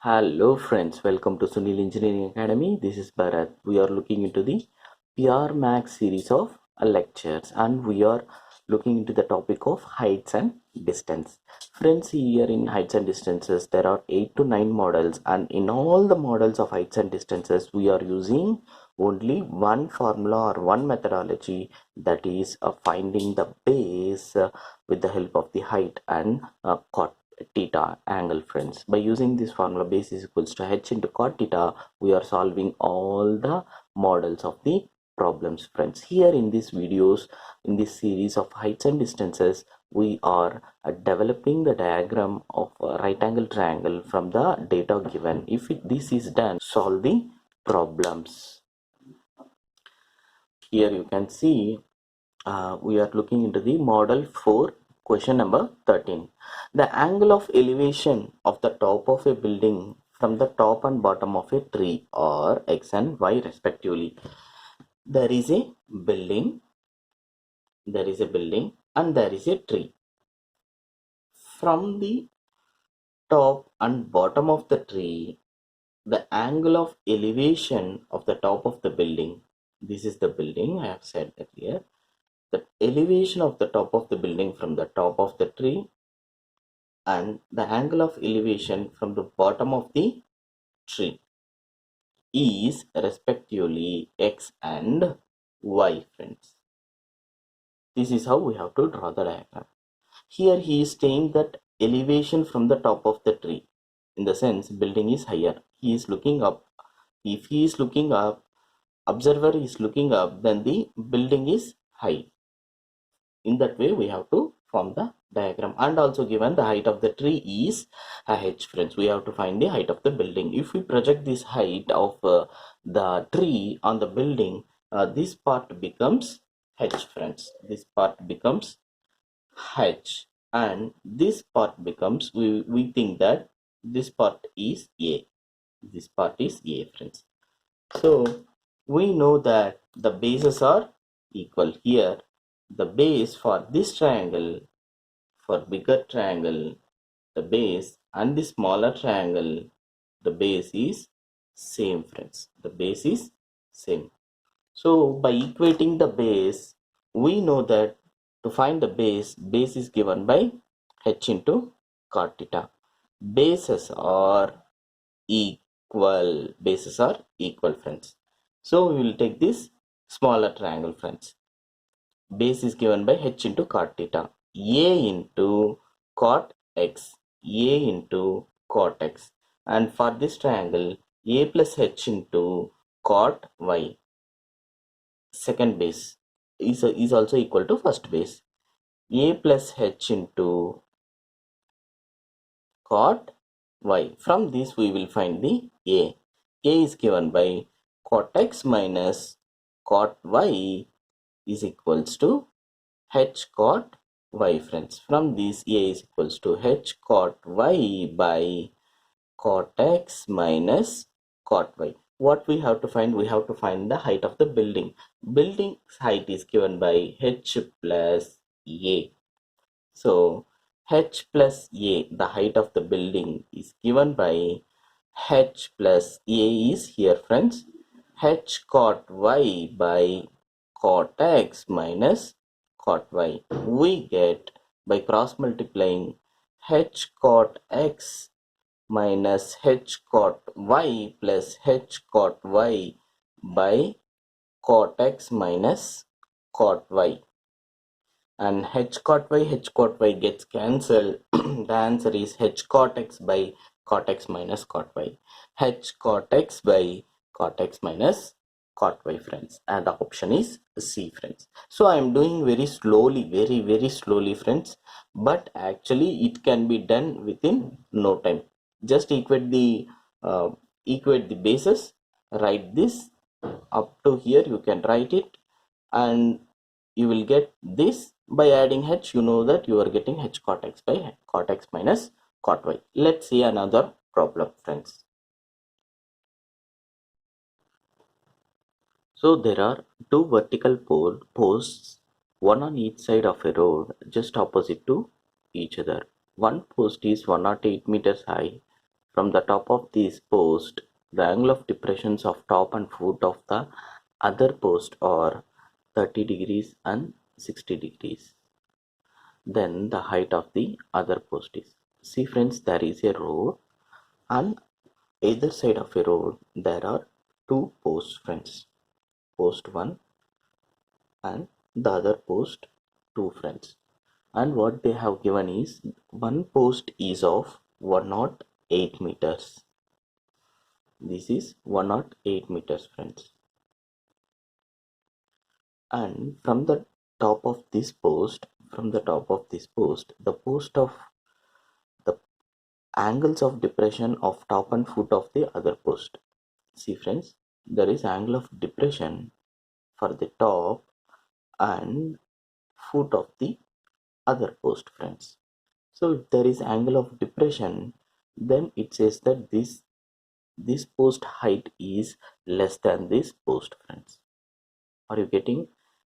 Hello friends, welcome to Sunil Engineering Academy. This is Bharat. We are looking into the PR Max series of lectures and we are looking into the topic of heights and distance. Friends, here in heights and distances there are 8 to 9 models, and in all the models of heights and distances we are using only one formula or one methodology, that is finding the base with the help of the height and cot theta angle. Friends, by using this formula, base is equals to h into cot theta, we are solving all the models of the problems. Friends, here in these videos, in this series of heights and distances, we are developing the diagram of a right angle triangle from the data given. If this is done, solve the problems. Here you can see we are looking into the model 4, question number 13. The angle of elevation of the top of a building from the top and bottom of a tree are x and y respectively. There is a building and there is a tree. From the top and bottom of the tree, the angle of elevation of the top of the building, this is the building I have said earlier, the elevation of the top of the building from the top of the tree and the angle of elevation from the bottom of the tree is respectively x and y. Friends, this is how we have to draw the diagram. Here he is saying that elevation from the top of the tree, in the sense building is higher, he is looking up. If he is looking up, observer is looking up, then the building is high. In that way we have to form the diagram. And also given the height of the tree is h. Friends, we have to find the height of the building. If we project this height of the tree on the building, this part becomes h. Friends, this part becomes h, and this part becomes, we think that this part is a, this part is a. Friends, so we know that the bases are equal. Here the base for this triangle, for bigger triangle, the base, and the smaller triangle, the base is same. Friends, the base is same. So by equating the base, we know that to find the base is given by h into cot theta. Bases are equal, friends. So we will take this smaller triangle. Friends, base is given by h into cot theta, a into cot x, a into cot x, and for this triangle a plus h into cot y. Second base is also equal to first base, a plus h into cot y. From this we will find the a. A is given by cot x minus cot y is equals to h cot y. Friends, from this a is equals to h cot y by cot x minus cot y. What we have to find? We have to find the height of the building. Building's height is given by h plus a. So h plus a, the height of the building, is given by h plus a is here. Friends, h cot y by cot x minus cot y. We get, by cross multiplying, h cot x minus h cot y plus h cot y by cot x minus cot y, and h cot y gets cancelled. The answer is h cot x by cot x minus cot y, h cot x by cot x minus cot y. Friends, and the option is C. Friends, so I am doing very slowly, very slowly. Friends, but actually it can be done within no time. Just equate the bases, write this up to here, you can write it, and you will get this. By adding h, you know that you are getting h cot x by cot x minus cot y. Let's see another problem. Friends, so there are two vertical posts, one on each side of a road, just opposite to each other. One post is 108 meters high, from the top of this post, the angle of depressions of top and foot of the other post are 30 degrees and 60 degrees. Then the height of the other post is. See friends, there is a road, and either side of a road there are two posts friends. Post 1 and the other post 2 friends. And what they have given is one post is of 108 meters. This is 108 meters friends. And from the top of this post, the post of the angles of depression of top and foot of the other post. See friends, there is angle of depression for the top and foot of the other post friends. So if there is angle of depression, then it says that this post height is less than this post friends. Are you getting?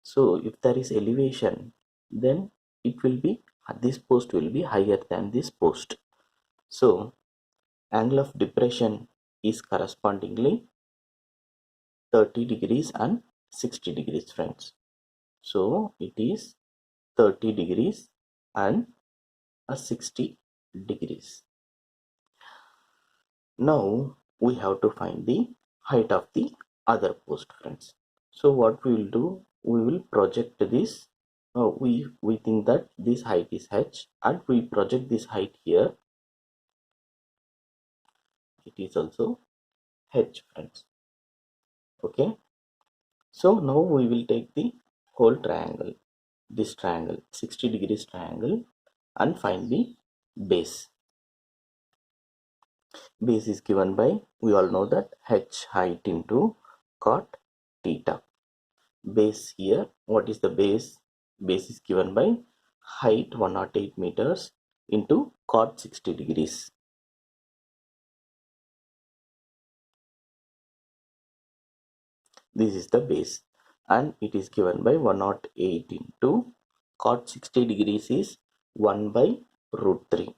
So if there is elevation, then it will be, this post will be higher than this post. So angle of depression is correspondingly 30 degrees and 60 degrees friends. So it is 30 degrees and 60 degrees. Now we have to find the height of the other post friends. So what we will do, we will project this. We think that this height is h, and we project this height here. It is also h friends. Okay. So now we will take the whole triangle, this triangle, 60 degrees triangle, and find the base. Base is given by, we all know that h height into cot theta. Base here, what is the base? Base is given by height 108 meters into cot 60 degrees. This is the base, and it is given by 108 into cot 60 degrees is 1 by root 3.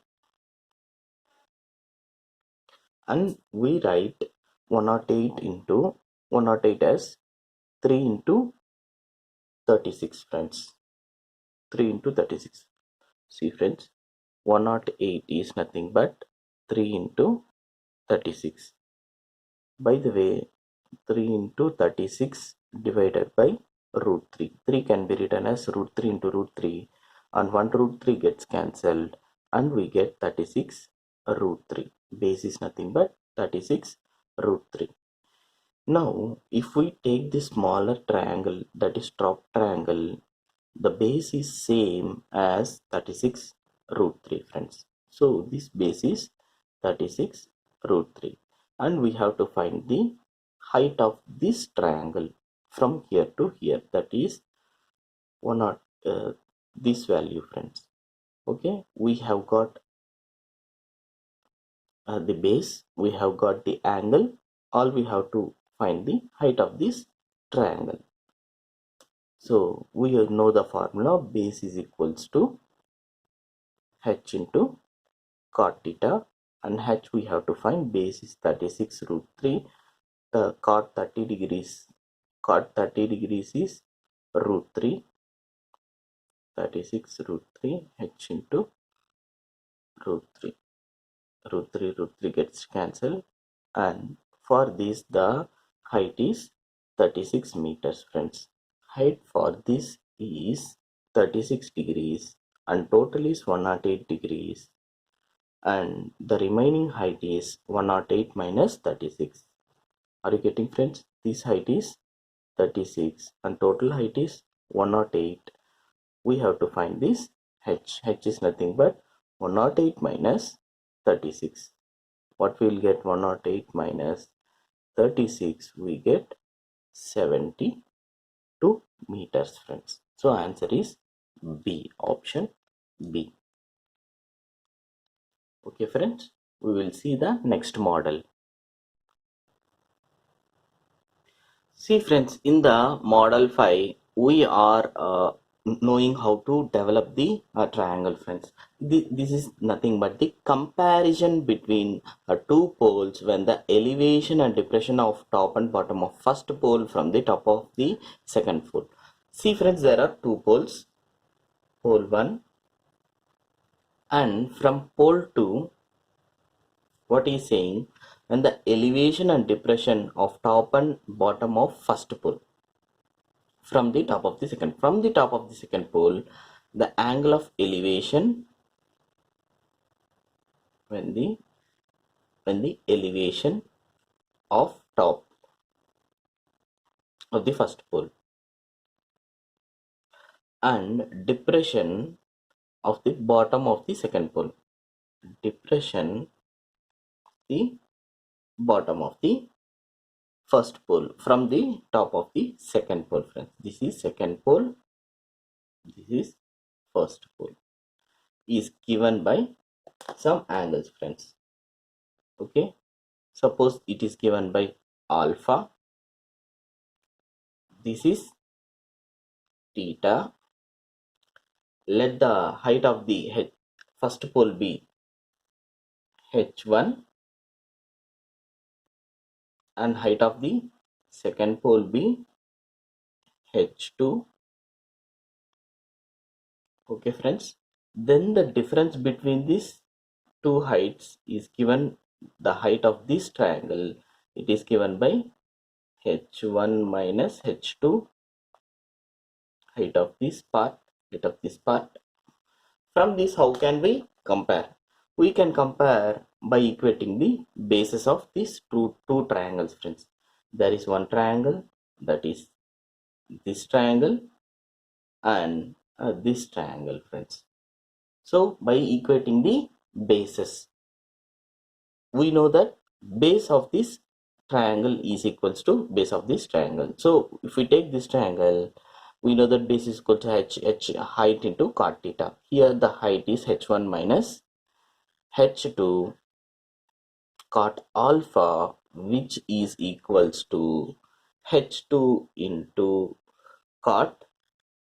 And we write 108 into 108 as 3 into 36 friends. 3 into 36. See friends, 108 is nothing but 3 into 36. By the way, 3 into 36 divided by root 3. 3 can be written as root 3 into root 3, and 1 root 3 gets cancelled, and we get 36 root 3. Base is nothing but 36 root 3. Now, if we take the smaller triangle, that is top triangle, the base is same as 36 root 3 friends. So this base is 36 root 3, and we have to find the height of this triangle from here to here, that is this value friends. Okay, we have got the base, we have got the angle, all we have to find the height of this triangle. So we know the formula, base is equals to h into cot theta, and h we have to find, base is 36 root 3, cot 30 degrees is root 3, 36 root 3, h into root 3. Root 3 gets cancelled, and for this the height is 36 meters friends. Height for this is 36 degrees, and total is 108 degrees, and the remaining height is 108 minus 36. Are you getting friends? This height is 36 and total height is 108. We have to find this h. H is nothing but 108 minus 36. What we will get? 108 minus 36, we get 72 meters friends. So answer is B, option B. Okay friends, we will see the next model. See friends, in the model 5 we are knowing how to develop the triangle, friends. This is nothing but the comparison between two poles when the elevation and depression of top and bottom of first pole from the top of the second pole. See friends, there are two poles, pole 1 and from pole 2. What is saying, when the elevation and depression of top and bottom of first pole from the top of the second pole, the angle of elevation when the elevation of top of the first pole and depression of the bottom of the second pole, depression the bottom of the first pole from the top of the second pole, friends. This is second pole, this is first pole, is given by some angles, friends. Okay, suppose it is given by alpha, this is theta. Let the height of the first pole be h1 and height of the second pole be h2. Okay friends, then the difference between these two heights is given, the height of this triangle, it is given by h1 minus h2, height of this part. From this, how can we compare? We can compare by equating the bases of these two triangles, friends. There is one triangle, that is this triangle, and this triangle, friends. So by equating the bases, we know that base of this triangle is equals to base of this triangle. So if we take this triangle, we know that base is equal to h height into cot theta. Here the height is h1 minus h2 cot alpha, which is equals to h2 into cot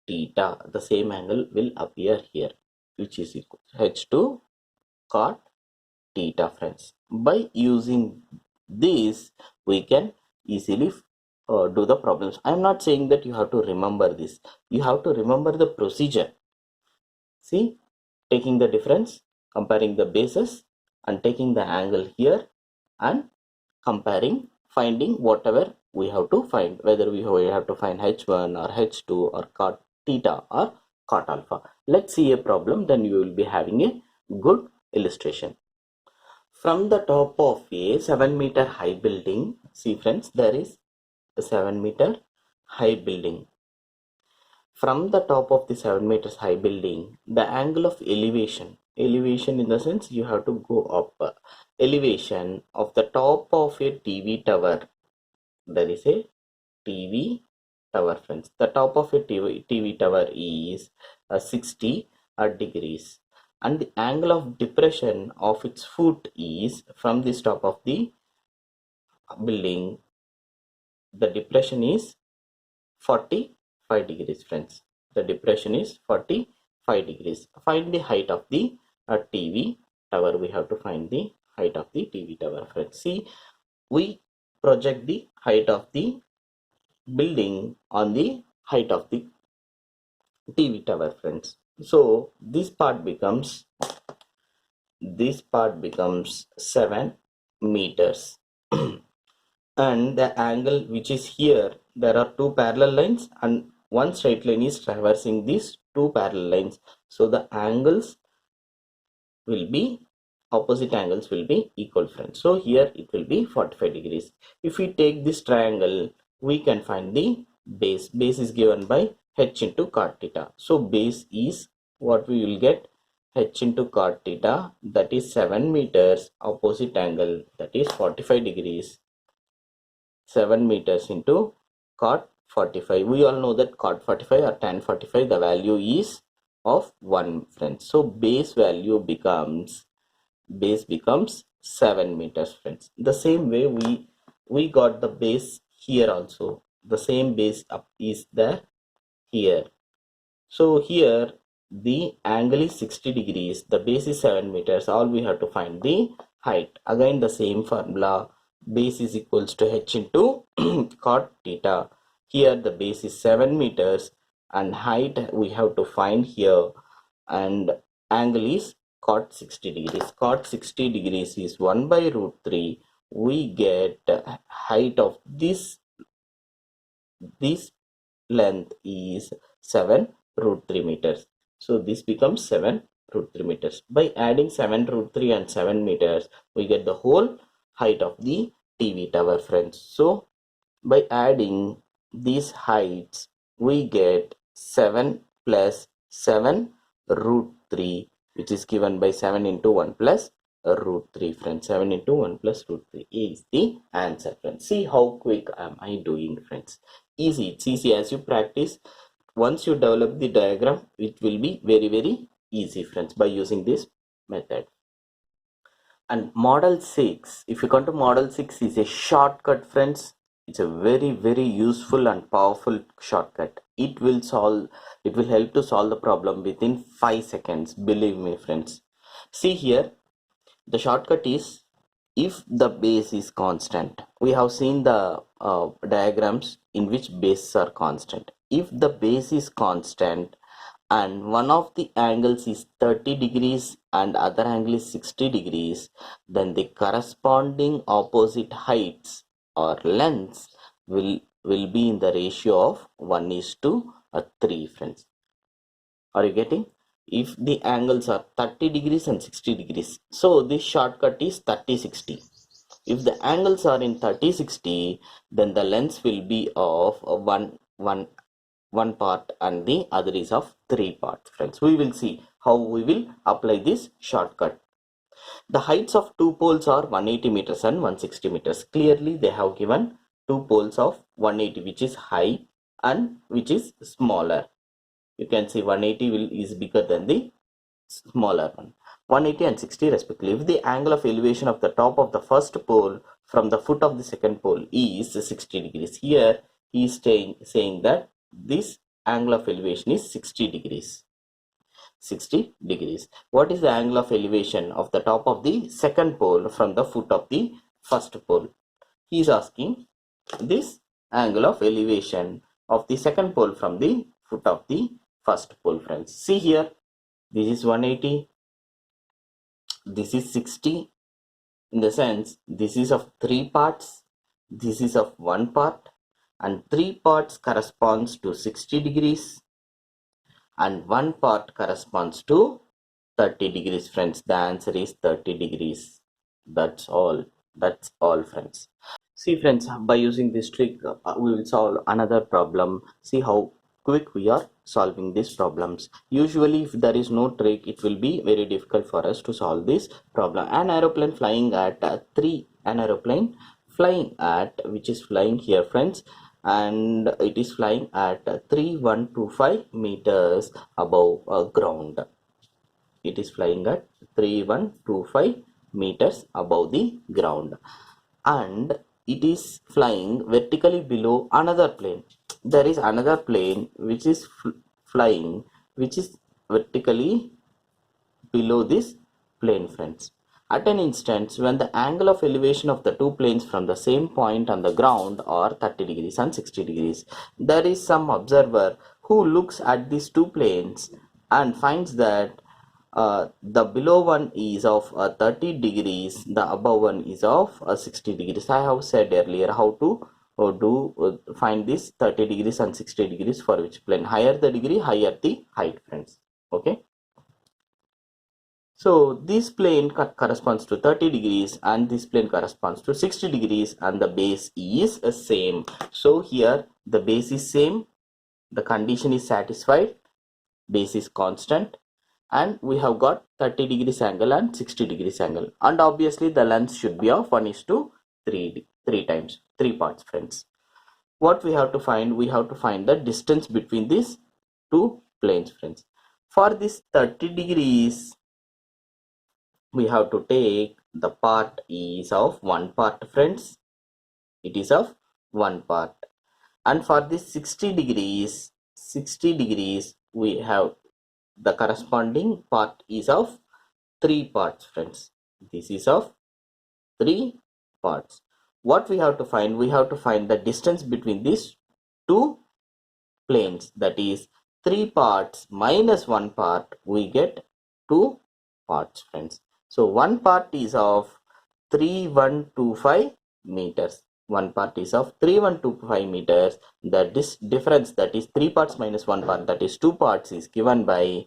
theta. The same angle will appear here, which is equal to h2 cot theta, friends. By using this, we can easily do the problems. I am not saying that you have to remember this. You have to remember the procedure. See, taking the difference, comparing the bases, and taking the angle here, and comparing, finding whatever we have to find, whether we have to find h1 or h2 or cot theta or cot alpha. Let's see a problem, then you will be having a good illustration. From the top of a 7-meter high building, see friends, there is a 7-meter high building. From the top of the 7 meters high building, the angle of elevation in the sense you have to go up, elevation of the top of a TV tower, there is a TV tower, friends. The top of a TV tower is 60 degrees, and the angle of depression of its foot is from this top of the building, the depression is 45 degrees, friends. The depression is 45 degrees. Find the height of the TV tower. We have to find the height of the TV tower, friends. See, we project the height of the building on the height of the TV tower, friends. So this part becomes 7 meters. And the angle which is here, there are two parallel lines and one straight line is traversing these two parallel lines. So the angles will be, opposite angles will be equal, friends. So here it will be 45 degrees. If we take this triangle, we can find the base. Base is given by h into cot theta. So base is what we will get, h into cot theta, that is 7 meters, opposite angle that is 45 degrees. 7 meters into cot 45. We all know that cot 45 or tan 45, the value is of 1, friends. So base value becomes 7 meters, friends. The same way we got the base here also. The same base up is there here. So here the angle is 60 degrees, the base is 7 meters. All we have to find the height. Again the same formula, base is equals to h into cot theta. Here the base is 7 meters and height we have to find here, and angle is cot 60 degrees. Cot 60 degrees is 1 by root 3. We get height of this length is 7 root 3 meters. So this becomes 7 root 3 meters. By adding 7 root 3 and 7 meters, we get the whole height of the TV tower, friends. So by adding these heights, we get 7 plus 7 root 3, which is given by 7 into 1 plus root 3, friends. 7 into 1 plus root 3 is the answer, friends. See how quick am I doing, friends. Easy. It's easy. As you practice, once you develop the diagram, it will be very easy, friends, by using this method. And model 6, if you come to model 6, is a shortcut, friends. It's a very useful and powerful shortcut. It will help to solve the problem within 5 seconds, believe me, friends. See here, the shortcut is, if the base is constant, we have seen the diagrams in which bases are constant. If the base is constant and one of the angles is 30 degrees and other angle is 60 degrees, then the corresponding opposite heights or lengths will be in the ratio of 1:3, friends. Are you getting? If the angles are 30 degrees and 60 degrees, so this shortcut is 30-60. If the angles are in 30-60, then the lengths will be of one part and the other is of 3 parts, friends. We will see how we will apply this shortcut. The heights of two poles are 180 meters and 160 meters. Clearly they have given two poles of 180, which is high and which is smaller. You can see 180 is bigger than the smaller one. 180 and 60 respectively. If the angle of elevation of the top of the first pole from the foot of the second pole is 60 degrees. Here he is saying that this angle of elevation is 60 degrees. 60 degrees. What is the angle of elevation of the top of the second pole from the foot of the first pole? He is asking this angle of elevation of the second pole from the foot of the first pole, friends. See here, this is 180, this is 60, in the sense this is of 3 parts, this is of 1 part, and 3 parts corresponds to 60 degrees and 1 part corresponds to 30 degrees, friends. The answer is 30 degrees. That's all, friends. See, friends, by using this trick, we will solve another problem. See how quick we are solving these problems. Usually, if there is no trick, it will be very difficult for us to solve this problem. An aeroplane flying at which is flying here, friends, and it is flying at 3125 meters above ground. It is flying at 3125 meters above the ground, and it is flying vertically below another plane. There is another plane which is flying, which is vertically below this plane, friends. At an instance when the angle of elevation of the two planes from the same point on the ground are 30 degrees and 60 degrees, there is some observer who looks at these two planes and finds that the below one is of 30 degrees, the above one is of 60 degrees. I have said earlier how to find this 30 degrees and 60 degrees for which plane. Higher the degree, higher the height, friends. Okay. So this plane corresponds to 30 degrees and this plane corresponds to 60 degrees and the base is same. So here the base is same, the condition is satisfied, base is constant, and we have got 30 degrees angle and 60 degrees angle, and obviously the length should be of 1:3 times 3 parts, friends. What we have to find? We have to find the distance between these two planes, friends. For this 30 degrees, we have to take the part is of 1 part, friends. It is of 1 part. And for this 60 degrees, we have the corresponding part is of 3 parts, friends. This is of 3 parts. What we have to find? We have to find the distance between these two planes, that is 3 parts minus 1 part, we get 2 parts, friends. So one part is of 3125 meters. One part is of 3125 meters. This difference, that is 3 parts minus 1 part, that is 2 parts, is given by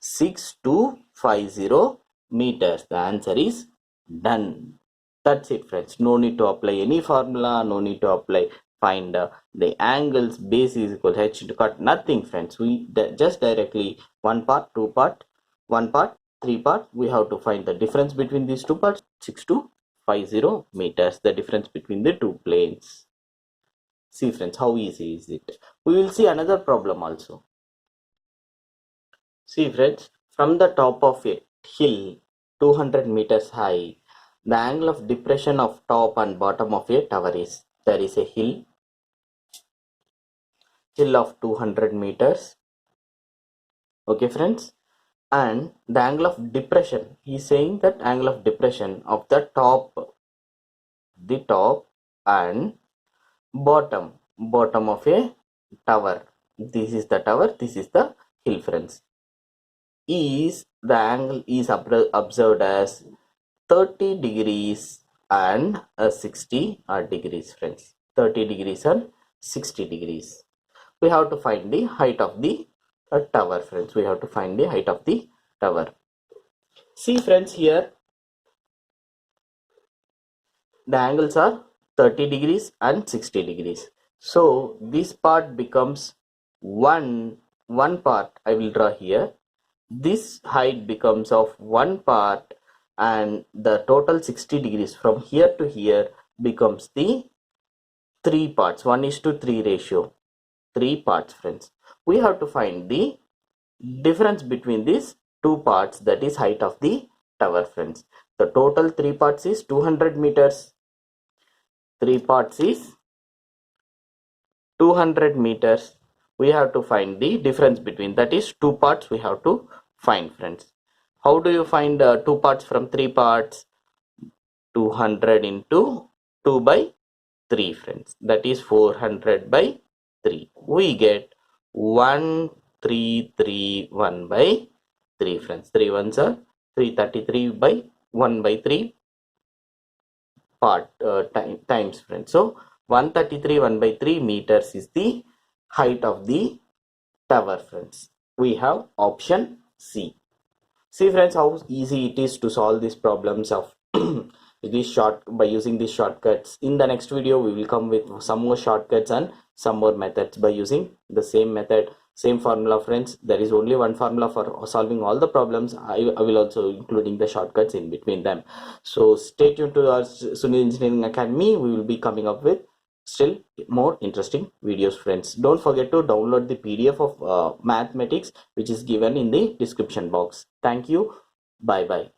6250 meters. The answer is done. That's it, friends. No need to apply any formula, no need to apply find the angles, base is equal to h into cot, nothing, friends. We just directly 1 part, 2 part, 1 part, 3 part, we have to find the difference between these 2 parts, 6250 meters, the difference between the 2 planes. See, friends, how easy is it? We will see another problem also. See, friends, from the top of a hill 200 meters high, the angle of depression of top and bottom of a tower is, there is a hill of 200 meters. Okay, friends, and the angle of depression, he is saying that angle of depression of the top and bottom of a tower, this is the tower, this is the hill, friends, is the angle is observed as 30 degrees and 60 degrees, friends. 30 degrees and 60 degrees. We have to find the height of the tower, friends. We have to find the height of the tower. See, friends, here the angles are 30 degrees and 60 degrees. So this part becomes one part. I will draw here. This height becomes of 1 part, and the total 60 degrees from here to here becomes the 3 parts, 1:3 ratio, 3 parts, friends. We have to find the difference between these 2 parts, that is height of the tower, friends. The total 3 parts is 200 meters. 3 parts is 200 meters. We have to find the difference between, that is 2 parts we have to find, friends. How do you find 2 parts from 3 parts? 200 into 2 by 3, friends, that is 400 by 3. We get 1331 by 3, friends. 3 ones are 333 by 1 by 3 part times, friends. So 133 1 by 3 meters is the height of the tower, friends. We have option C. See, friends, how easy it is to solve these problems of by using these shortcuts. In the next video, we will come with some more shortcuts and some more methods by using the same method, same formula, friends. There is only one formula for solving all the problems. I will also including the shortcuts in between them. So stay tuned to our Sunil Engineering Academy. We will be coming up with still more interesting videos, friends. Don't forget to download the PDF of mathematics, which is given in the description box. Thank you. Bye bye.